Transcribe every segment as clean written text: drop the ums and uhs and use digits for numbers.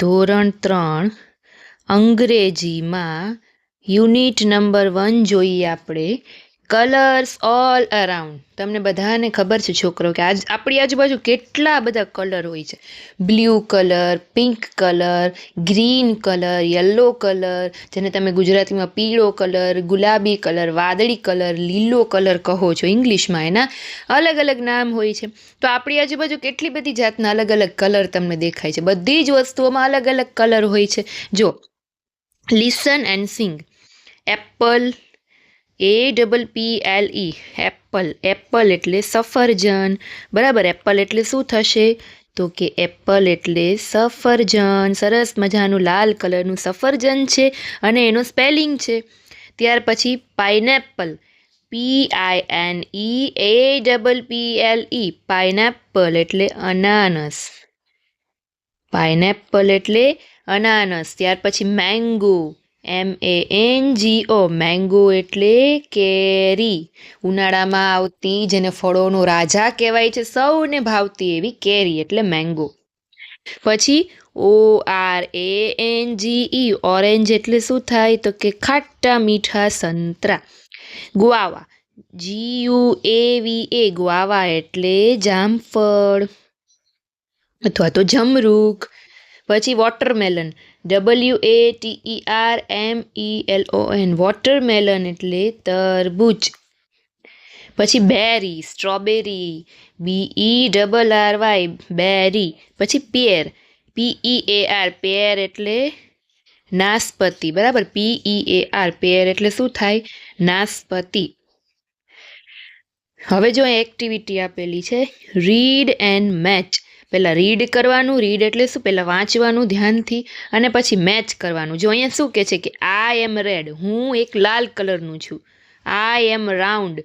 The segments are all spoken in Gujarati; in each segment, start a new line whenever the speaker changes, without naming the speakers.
ધોરણ 3 અંગ્રેજીમાં યુનિટ નંબર 1 જોઈએ આપણે કલર્સ ઓલ અરાઉન્ડ. તમને બધાને ખબર છે છોકરો કે આપણી આજુબાજુ કેટલા બધા કલર હોય છે. Blue colour, pink colour, green colour, yellow colour, જેને તમે ગુજરાતીમાં પીળો કલર, ગુલાબી કલર, વાદળી કલર, લીલો કલર કહો છો ઇંગ્લિશમાં. એના અલગ અલગ નામ હોય છે. તો આપણી આજુબાજુ કેટલી બધી જાતના અલગ અલગ કલર તમને દેખાય છે. બધી જ વસ્તુઓમાં અલગ અલગ કલર હોય છે. જો listen and sing. Apple, APPLE, Apple. Apple એટલે સફરજન. બરાબર, એપલ એટલે શું થશે? તો કે એપલ એટલે સફરજન. સરસ મજાનું લાલ કલરનું સફરજન છે અને એનો સ્પેલિંગ છે. ત્યાર પછી પાઇનેપલ, PINEAPPLE, પાઇનેપલ એટલે અનાનસ. પાઇનેપલ એટલે અનાનસ. ત્યાર પછી મેંગો, MANGO, મેંગો એટલે કેરી. ઉનાળામાં આવતી, જેને ફળોનો રાજા કહેવાય છે, સૌને ભાવતી એવી કેરી એટલે મેંગો. પછી ORANGE, ઓરેન્જ એટલે શું થાય? તો કે ખાટા મીઠા સંતરા. ગુઆવા, GUAVA, ગુઆવા એટલે જામફળ અથવા તો જમરૂખ. પછી વોટરમેલન, WATERMELON, વોટરમેલન એટલે તરબૂચ. પછી બેરી, સ્ટ્રોબેરી, BERRY, બેરી. પછી પેર, PEAR, પેર એટલે નાસપતિ. બરાબર, PEAR, પેર એટલે શું થાય? નાસપતિ. હવે જો એક્ટિવિટી આપેલી છે, રીડ એન્ડ મેચ. પહેલાં રીડ કરવાનું. રીડ એટલે શું? પહેલાં વાંચવાનું ધ્યાનથી અને પછી મેચ કરવાનું. જો અહીંયા શું કહે છે કે આઈ એમ રેડ, હું એક લાલ કલરનું છું. આઈ એમ રાઉન્ડ,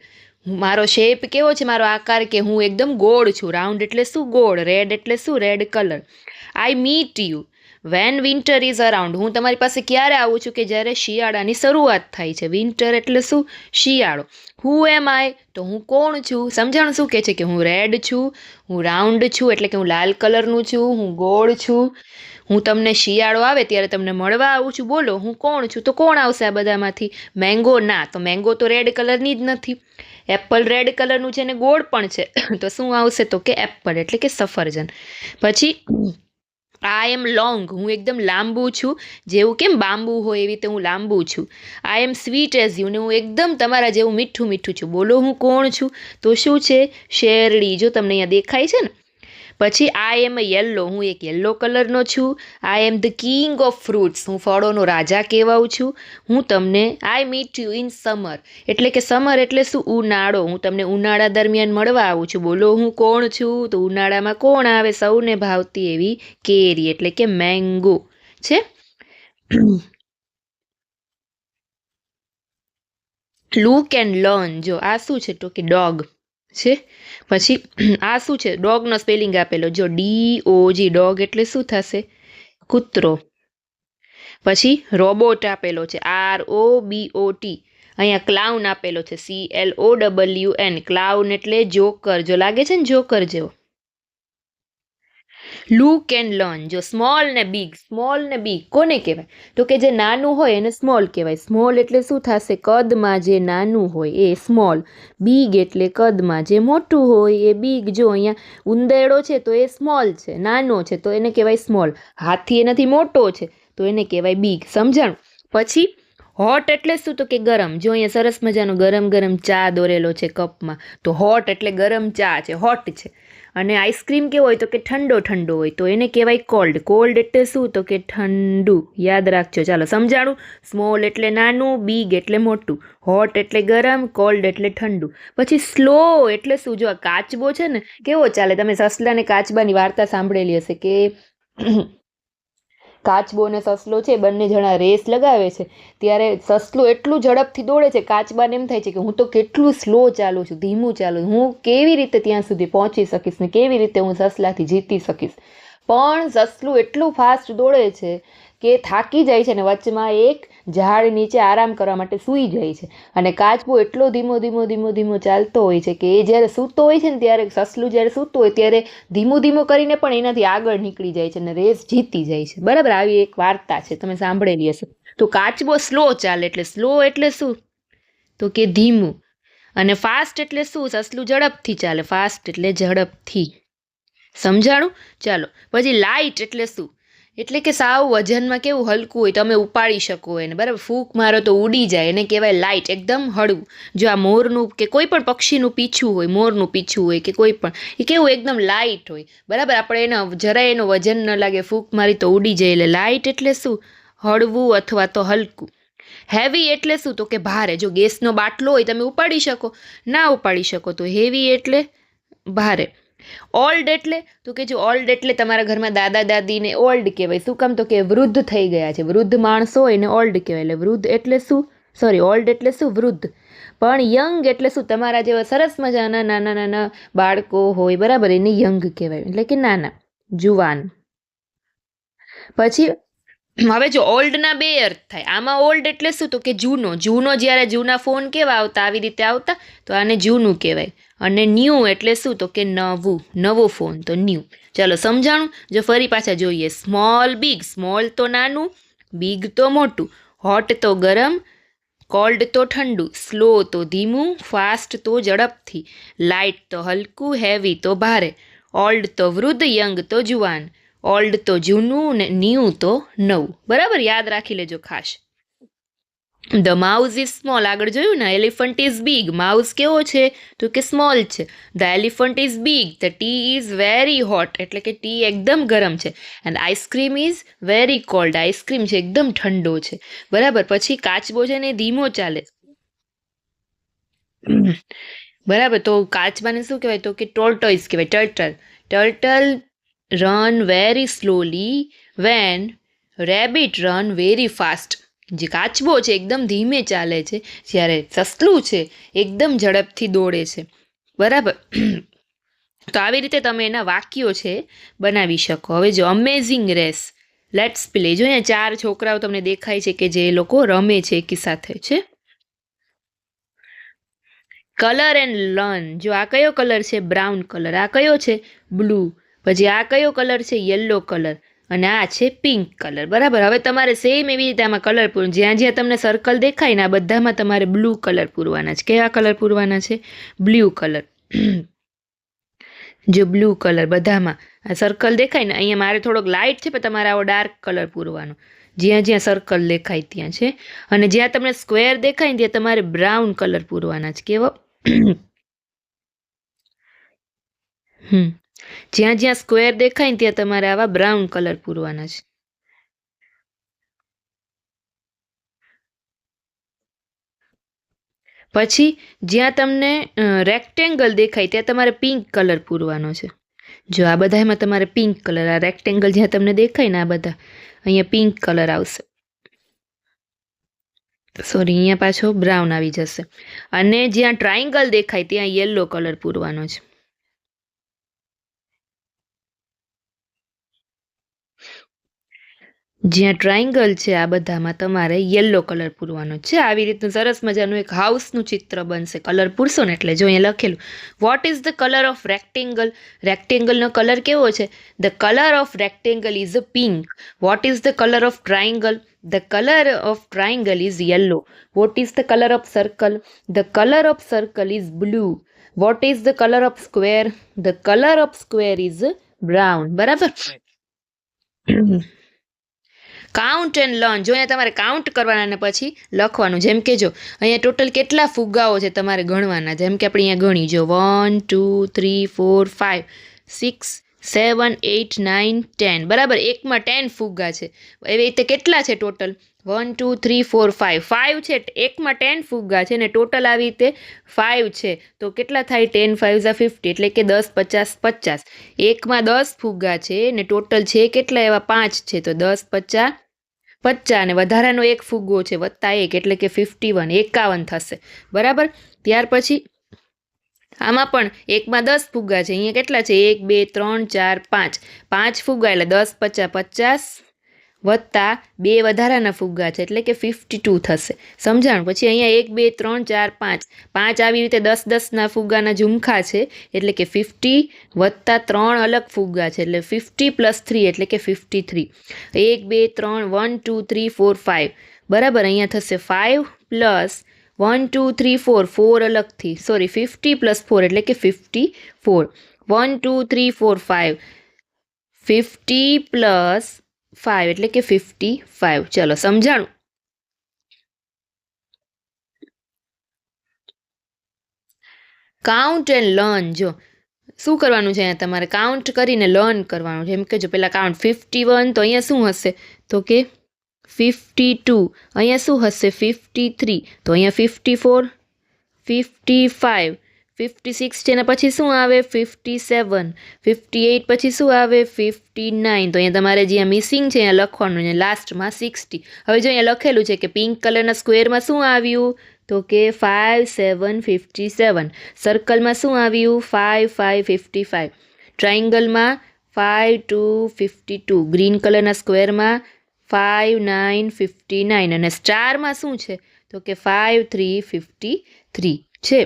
મારો શેપ કેવો છે, મારો આકાર કે હું એકદમ ગોળ છું. રાઉન્ડ એટલે શું? ગોળ. રેડ એટલે શું? Red colour. I meet you van winter is around, હું તમારી પાસે ક્યારે આવું છું? કે જ્યારે શિયાળાની શરૂઆત થાય છે. વિન્ટર એટલે શું? શિયાળો. હુ એમ આઈ, તો હું કોણ છું? સમજણ શું કહે છે? કે હું રેડ છું, હું રાઉન્ડ છું એટલે કે હું લાલ કલરનું છું, હું ગોળ છું. હું તમને શિયાળો આવે ત્યારે તમને મળવા આવું છું. બોલો હું કોણ છું? તો કોણ આવશે આ બધામાંથી? મેંગો ના, તો મેંગો તો રેડ કલરની જ નથી. એપલ રેડ કલરનું છે ને ગોળ પણ છે, તો શું આવશે? તો કે એપલ એટલે કે સફરજન. પછી આઈ એમ લોંગ, હું એકદમ લાંબુ છું. જેવું કેમ બાંબુ હોય એવી રીતે હું લાંબુ છું. I M sweet as you, ને હું એકદમ તમારા જેવું મીઠું મીઠું છું. બોલો હું કોણ છું? તો શું છે? શેરડી. જો તમને અહીંયા દેખાય છે ને. પછી આઈ એમ યલો, હું એક યલો કલરનો છું. I am the king of fruits, હું ફળોનો રાજા કહેવાઉં છું. હું તમને I meet you in summer, એટલે કે સમર એટલે શું? ઉનાળો. હું તમને ઉનાળા દરમિયાન મળવા આવું છું. બોલો હું કોણ છું? તો ઉનાળામાં કોણ આવે? સૌને ભાવતી એવી કેરી એટલે કે મેંગો છે. Look and learn. જો આ શું છે? તો કે ડોગ છે. પછી આ શું છે? ડોગનો સ્પેલિંગ આપેલો. જો DOG, ડોગ એટલે શું થશે? કૂતરો. પછી રોબોટ આપેલો છે, ROBOT. અહીંયા ક્લાઉન આપેલો છે, CLOWN. ક્લાઉન એટલે જોકર. જો લાગે છે ને જોકર જેવો. Look and learn. જો સ્મોલ ને બિગ. સ્મોલ ને બિગ કોને કહેવાય? તો કે જે નાનું હોય એને સ્મોલ કહેવાય. સ્મોલ એટલે શું થશે? કદમાં જે નાનું હોય એ સ્મોલ. બિગ એટલે કદમાં જે મોટું હોય એ બિગ. જો અહીંયા ઉંદેડો છે તો એ સ્મોલ છે, નાનો છે તો એને કહેવાય સ્મોલ. હાથી એનાથી મોટો છે તો એને કહેવાય બિગ. સમજણ? પછી હોટ એટલે શું? તો કે ગરમ. જો અહીંયા સરસ મજાનો ગરમ ગરમ ચા દોરેલો છે કપમાં, તો હોટ એટલે ગરમ ચા છે, હોટ છે. અને આઈસ્ક્રીમ કેવો હોય? તો કે ઠંડો ઠંડો હોય, તો એને કહેવાય કોલ્ડ. કોલ્ડ એટલે શું? તો કે ઠંડુ. યાદ રાખજો. ચાલો સમજાણું. સ્મોલ એટલે નાનું, બિગ એટલે મોટું, હોટ એટલે ગરમ, કોલ્ડ એટલે ઠંડુ. પછી સ્લો એટલે શું? જો આ કાચબો છે ને કેવો ચાલે? તમે સસલા ને કાચબાની વાર્તા સાંભળેલી હશે કે કાચબો અને સસલો છે, બંને જણા રેસ લગાવે છે. ત્યારે સસલું એટલું ઝડપથી દોડે છે, કાચબાને એમ થાય છે કે હું તો કેટલું સ્લો ચાલું છું, ધીમું ચાલું, હું કેવી રીતે ત્યાં સુધી પહોંચી શકીશ ને કેવી રીતે હું સસલાથી જીતી શકીશ. પણ સસલું એટલું ફાસ્ટ દોડે છે કે થાકી જાય છે ને વચમાં એક ઝાડ નીચે આરામ કરવા માટે સૂઈ જાય છે. અને કાચબો એટલો ધીમો ધીમો ધીમો ધીમો ચાલતો હોય છે કે એ જ્યારે સૂતો હોય છે ને ત્યારે સસલું જ્યારે સૂતું હોય ત્યારે ધીમું ધીમું કરીને પણ એનાથી આગળ નીકળી જાય છે અને રેસ જીતી જાય છે. બરાબર, આવી એક વાર્તા છે, તમે સાંભળેલી હશે. તો કાચબો સ્લો ચાલે, એટલે સ્લો એટલે શું? તો કે ધીમું. અને ફાસ્ટ એટલે શું? સસલું ઝડપથી ચાલે, ફાસ્ટ એટલે ઝડપથી. સમજાણું? ચાલો પછી લાઇટ એટલે શું? એટલે કે સાવ વજનમાં કેવું હલકું હોય, તમે ઉપાડી શકો એને. બરાબર, ફૂંક મારો તો ઉડી જાય, એને કહેવાય લાઇટ, એકદમ હળવું. જો આ મોરનું કે કોઈ પણ પક્ષીનું પીછું હોય, મોરનું પીછું હોય કે કોઈ પણ, એ કેવું એકદમ લાઇટ હોય. બરાબર, આપણે એનો જરાય એનો વજન ન લાગે, ફૂંક મારી તો ઉડી જાય. એટલે લાઇટ એટલે શું? હળવું અથવા તો હલકું. હેવી એટલે શું? તો કે ભારે. જો ગેસનો બાટલો હોય તમે ઉપાડી શકો, ના ઉપાડી શકો તો હેવી એટલે ભારે. ઓલ્ડ એટલે તો કે જો ઓલ્ડ એટલે તમારા ઘરમાં દાદા દાદીને ઓલ્ડ કહેવાય. શું કામ? તો કે વૃદ્ધ થઈ ગયા છે. વૃદ્ધ માણસો હોય ને ઓલ્ડ કહેવાય. એટલે વૃદ્ધ એટલે શું? સોરી, ઓલ્ડ એટલે શું? વૃદ્ધ. પણ યંગ એટલે શું? તમારા જેવા સરસ મજાના નાના નાના બાળકો હોય, બરાબર, એને યંગ કહેવાય, એટલે કે નાના, જુવાન. પછી હવે જો ઓલ્ડના બે અર્થ થાય. આમાં ઓલ્ડ એટલે શું? તો કે જૂનો. જૂનો જ્યારે જૂના ફોન કેવા આવતા, આવી રીતે આવતા, તો આને જૂનું કહેવાય. અને ન્યૂ એટલે શું? તો કે નવું, નવો ફોન, તો ન્યૂ. ચાલો સમજાણું? જો ફરી પાછા જોઈએ. સ્મોલ બિગ, સ્મોલ તો નાનું, બિગ તો મોટું, હોટ તો ગરમ, કોલ્ડ તો ઠંડુ, સ્લો તો ધીમું, ફાસ્ટ તો ઝડપથી, લાઇટ તો હલકું, હેવી તો ભારે, ઓલ્ડ તો વૃદ્ધ, યંગ તો જુવાન, ઓલ્ડ તો જૂનું ને ન્યૂ તો નવું. બરાબર, યાદ રાખી લેજો ખાસ. ધ માઉસ ઇઝ સ્મોલ, આગળ જોયું ને. એલિફન્ટ ઇઝ બિગ, માઉસ કેવો છે? તો કે સ્મોલ છે. The elephant is big, the T is very hot, એટલે કે ટી એકદમ ગરમ છે. And ice cream is very cold, ice cream છે એકદમ ઠંડો છે. બરાબર, પછી કાચબો છે ને ધીમો ચાલે. બરાબર, તો કાચબાને શું કહેવાય? તો કે ટોર્ટોઇઝ કહેવાય, turtle. Turtle run very slowly when rabbit run very fast. જે કાચબો છે એકદમ ધીમે ચાલે છે, જ્યારે સસલું છે એકદમ ઝડપથી દોડે છે. બરાબર, તો આવી રીતે તમે એના વાક્યો છે બનાવી શકો. હવે જો અમેઝિંગ રેસ, લેટ્સ પ્લે. જો અહીંયા 4 છોકરાઓ તમને દેખાય છે કે જે લોકો રમે છે એકી સાથે છે. Colour and learn. જો આ કયો કલર છે? Brown colour. આ કયો છે? બ્લુ. પછી આ કયો કલર છે? Yellow colour. અને આ છે પિંક કલર. બરાબર, હવે તમારે સેમ એવી રીતે આમાં કલર પૂરવાનું. જ્યાં જ્યાં તમને સર્કલ દેખાય ને આ બધામાં તમારે બ્લુ કલર પૂરવાના છે. કેવા કલર પૂરવાના છે? Blue colour. જો બ્લુ કલર બધામાં આ સર્કલ દેખાય ને, અહીંયા મારે થોડોક લાઇટ છે, પણ તમારે આવો ડાર્ક કલર પૂરવાનો જ્યાં જ્યાં સર્કલ દેખાય ત્યાં છે. અને જ્યાં તમને સ્ક્વેર દેખાય ને ત્યાં તમારે બ્રાઉન કલર પૂરવાના છે. કેવો? જ્યાં જ્યાં સ્ક્વેર દેખાય ને ત્યાં તમારે આવા બ્રાઉન કલર પૂરવાના છે. પછી જ્યાં તમને રેક્ટેંગલ દેખાય ત્યાં તમારે પિંક કલર પૂરવાનો છે. જો આ બધામાં તમારે પિંક કલર, આ રેક્ટેંગલ જ્યાં તમને દેખાય ને આ બધા, અહીંયા પિંક કલર આવશે. સોરી, અહીંયા પાછો બ્રાઉન આવી જશે. અને જ્યાં ટ્રાયંગલ દેખાય ત્યાં યલો કલર પૂરવાનો છે. જ્યાં ટ્રાયંગલ છે આ બધામાં તમારે યલો કલર પૂરવાનો છે. આવી રીતનું સરસ મજાનું એક હાઉસનું ચિત્ર બનશે કલર પૂરશો ને એટલે. જો અહીંયા લખેલું, what is the colour of rectangle? રેક્ટેંગલનો કલર કેવો છે? The colour of rectangle is pink. What is the colour of triangle? The colour of triangle is yellow. What is the colour of circle? The colour of circle is blue. What is the colour of square? The colour of square is brown. બરાબર. Count and learn. જો અહીંયા તમારે કાઉન્ટ કરવાના અને પછી લખવાનું. જેમ કે જો અહીંયા ટોટલ કેટલા ફુગ્ગાઓ છે તમારે ગણવાના. જેમ કે આપણે અહીંયા ગણી, જો 1 2 3 4 5 6 7 8 9 10. બરાબર, એકમાં 10 ફુગ્ગા છે. એવી રીતે કેટલા છે ટોટલ? 1 2 3 4 5 5 છે. એકમાં 10 ફુગ્ગા છે ને ટોટલ આવી રીતે 5 છે. તો કેટલા થાય? 10 5 50, એટલે કે 10 50 50. એકમાં 10 ફુગ્ગા છે ને ટોટલ છે કેટલા? એવા 5 છે. તો 10 50 50 અને વધારાનો એક ફુગ્ગો છે વત્તા 1, એટલે કે 51, 51 થશે. બરાબર, ત્યાર પછી આમાં પણ એકમાં 10 ફુગ્ગા છે. અહીંયા કેટલા છે? 1 2 3 4 5 5 ફુગ્ગા, એટલે 10 50 50 વત્તા 2 વધારાના ફુગ્ગા છે એટલે કે 52 થશે. સમજાણું? પછી અહીંયા 1 2 3 4 5 5 આવી રીતે 10-10ના ફુગ્ગાના ઝુમખા છે એટલે કે 50 વત્તા 3 અલગ ફુગ્ગા છે એટલે 50 + 3 એટલે કે 53. 1 2 3 1 2 3 4 5 બરાબર. અહીંયા થશે 5 + 1 2 3 4 4 અલગથી સોરી 50 + 4 એટલે કે 54. 1 2 3 4 5 50 + 5 એટલે કે 55. ચલો સમજાણું? Count and learn. જો શું કરવાનું છે અહીંયા તમારે કાઉન્ટ કરીને લર્ન કરવાનું છે. એમ કે જો પહેલાં કાઉન્ટ 51 તો અહીંયા શું હશે તો કે 52. અહીંયા શું હશે 53 તો અહીંયા 54 55 56 છે ને પછી શું આવે 57 58 પછી શું આવે 59. તો અહીંયા તમારે જ્યાં મિસિંગ છે અહીંયા લખવાનું છે લાસ્ટમાં 60. હવે જો અહીંયા લખેલું છે કે પિંક કલરના સ્ક્વેરમાં શું આવ્યું તો કે 5 7 57. સર્કલમાં શું આવ્યું 5 5 55. ટ્રાયંગલમાં 5 2 52. ગ્રીન કલરના સ્ક્વેરમાં 5 9 59 અને સ્ટારમાં શું છે તો કે 5 3 53 છે.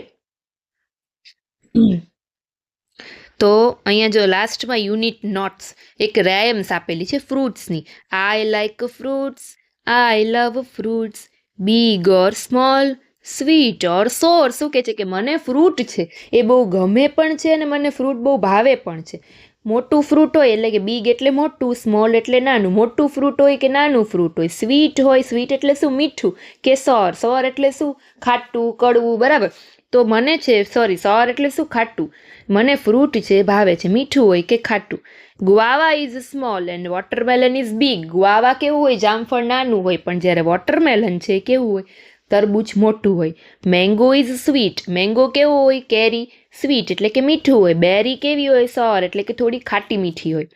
તો અહીંયા જો લાસ્ટમાં યુનિટ નોટ્સ એક રાયમ્સ આપેલી છે ફ્રૂટ્સની. I like fruits, I love fruits, big or small, sweet or sour. શું કહે છે કે મને ફ્રૂટ છે એ બહુ ગમે પણ છે અને મને ફ્રૂટ બહુ ભાવે પણ છે. મોટું ફ્રૂટ હોય એટલે કે બિગ એટલે મોટું, સ્મોલ એટલે નાનું. મોટું ફ્રૂટ હોય કે નાનું ફ્રૂટ હોય. સ્વીટ હોય, સ્વીટ એટલે શું મીઠું, કે સોર, સોર એટલે શું ખાટું કડવું. બરાબર. તો મને છે સોર એટલે શું ખાટું. મને ફ્રૂટ છે ભાવે છે મીઠું હોય કે ખાટું. Guava is small and watermelon is big. Guava કેવું હોય જામફળ નાનું હોય પણ જ્યારે વોટરમેલન છે કેવું હોય તરબૂચ મોટું હોય. Mango is sweet. મેંગો કેવો હોય કેરી સ્વીટ એટલે કે મીઠું હોય. બેરી કેવી હોય સોર એટલે કે થોડી ખાટી મીઠી હોય.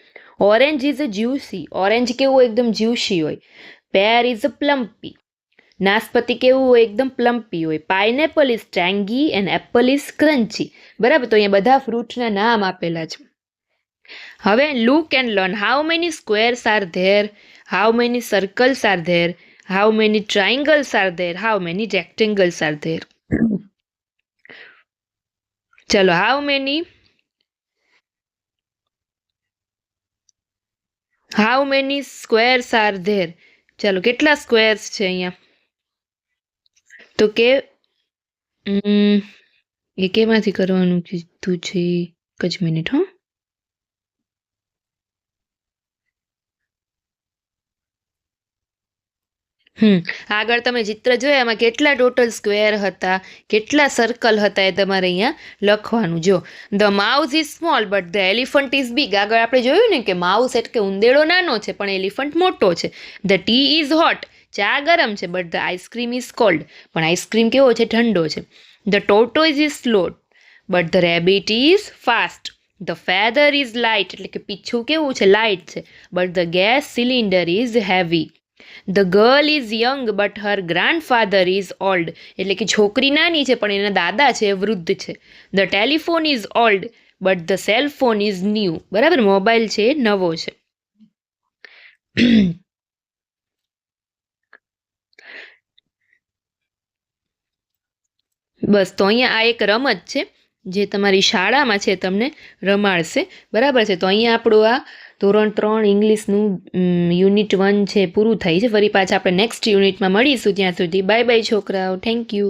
Orange is juicy. ઓરેન્જ કેવું હોય એકદમ જ્યુસી હોય. પેર ઇઝ પ્લમ્પી. નાસપતિ કેવું હોય એકદમ પ્લમ્પી હોય. Pineapple is tangy and apple is crunchy. બરાબર. તો અહીંયા બધા ફ્રૂટના નામ આપેલા છે. હવે look and learn. How many squares are there, how many circles are there, how many triangles are there, how many rectangles are there. ચલો how many squares are there. ચલો કેટલા સ્ક્વેર્સ છે અહીંયા તો કે એ કેમાંથી કરવાનું કીધું છે એક જ મિનિટ. આગળ તમે ચિત્ર જોયા એમાં કેટલા ટોટલ સ્ક્વેર હતા કેટલા સર્કલ હતા એ તમારે અહીંયા લખવાનું. જો the mouse is small but the elephant is big. આગળ આપણે જોયું ને કે માઉસ એટલે ઉંદેડો નાનો છે પણ એલિફન્ટ મોટો છે. The T is hot. ચા ગરમ છે but the ice cream is called. પણ આઈસ્ક્રીમ કેવો છે ઠંડો છે. The tortoise is slow but the rabbit is fast. The feather is light એટલે કે પીછું કેવું છે લાઇટ છે but the gas cylinder is heavy. The girl is young but Har grandfather is old એટલે કે છોકરી નાની છે પણ એના દાદા છે વૃદ્ધ છે. The telephone is old but the cell phone is new. બરાબર. મોબાઈલ છે નવો છે. બસ. તો અહીંયા આ એક રમત છે જે તમારી શાળામાં છે તમને રમાડશે. બરાબર છે. તો અહીંયા આપણું આ ધોરણ 3 ઇંગ્લિશનું યુનિટ 1 છે પૂરું થાય છે. ફરી પાછા આપણે નેક્સ્ટ યુનિટમાં મળીશું. ત્યાં સુધી બાય બાય છોકરાઓ. Thank you.